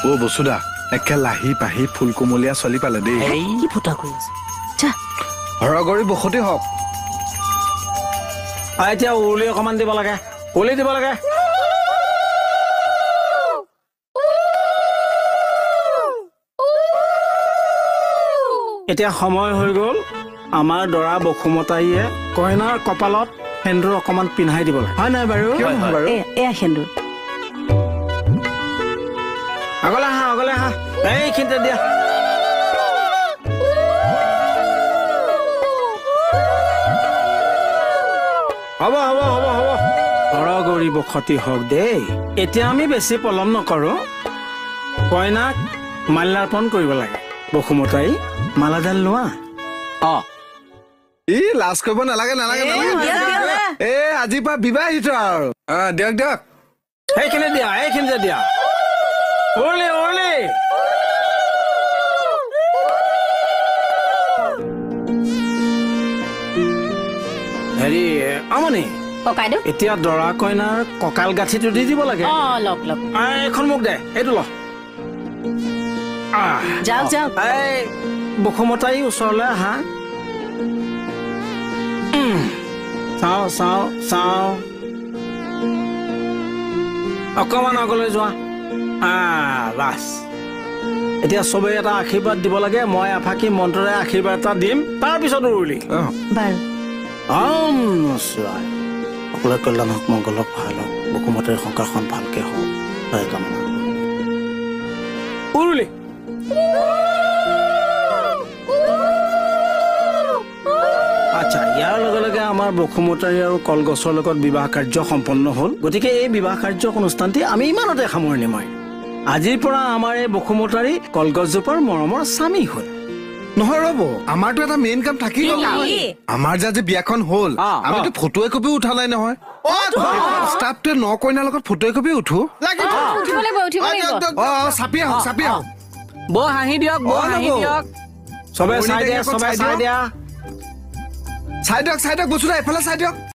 ও বসুদা একে লাহি পাহি ফুল কোমলীয়া চলি পালে দেই কি ফুটা কৰি আছে যা হৰগৰি বসতি হওক এতিয়া উৰুলি অকমান দিব লাগে উলি দিব লাগে এতিয়া সময় হৈ গ'ল আমাৰ দৰা বসুমতাইয়ে কইনাৰ কপালত সেন্দুৰ অকমান পিন্ধাই দিব লাগে হয় নাই বাৰু এয়া সেন্দুৰ আগলে আহা এইখিনিতে দিয়া হ'ব হৰগৌৰী বসতি হওক দেই এতিয়া আমি বেছি পলম নকৰো কইনাক মাল্যাৰ্পণ কৰিব লাগে বসুমতাই মালাডাল লোৱা ই লাজ কৰিব নালাগে এ আজিৰ পৰা বিবাহিত আৰু দিয়ক এইখিনিতে দিয়া উৰুলি হেৰি আমনি ককাইদেউ এতিয়া দৰা কইনাৰ কঁকাল গাঁঠিটো দি দিব লাগে এইখন মোক দে এইটো ল যাওক এই বসুমতাই ওচৰলৈ আহা চাও অকমান আগলৈ যোৱা বাছ এতিয়া চবেই এটা আশীৰ্বাদ দিব লাগে মই এফাকি মন্ত্ৰৰে আশীৰ্বাদ এটা দিম তাৰপিছত উৰুলি সকলোৱে কল্যাণ হওক মংগল হওক ভাল হওক বসুমতাৰ সংসাৰখন ভালকে হওক তাই কামনা উৰুলি আচ্ছা ইয়াৰ লগে লগে আমাৰ বসুমতাৰী আৰু কলগছৰ লগত বিবাহ কাৰ্য সম্পন্ন হ'ল গতিকে এই বিবাহ কাৰ্য অনুষ্ঠানটি আমি ইমানতে সামৰণি মাৰিম আজিৰ পৰা আমাৰ এই বসুমতাৰী কলগছজোপাৰ মৰমৰ স্বামী হ'ল নহয় ৰ'ব আমাৰতো এটা মেইন কাম থাকি গ'ল আমাৰ যে বিয়াখন হ'ল আমিতো ফটো একপিও উঠা নাই নহয় ষ্টাফটোৱে ন কইনাৰ লগত ফটো একপি উঠো চাপি আহক বৌ হাঁহি দিয়ক চবে চাই দিয়া চাই দিয়ক বস্তুটা এফালে চাই দিয়ক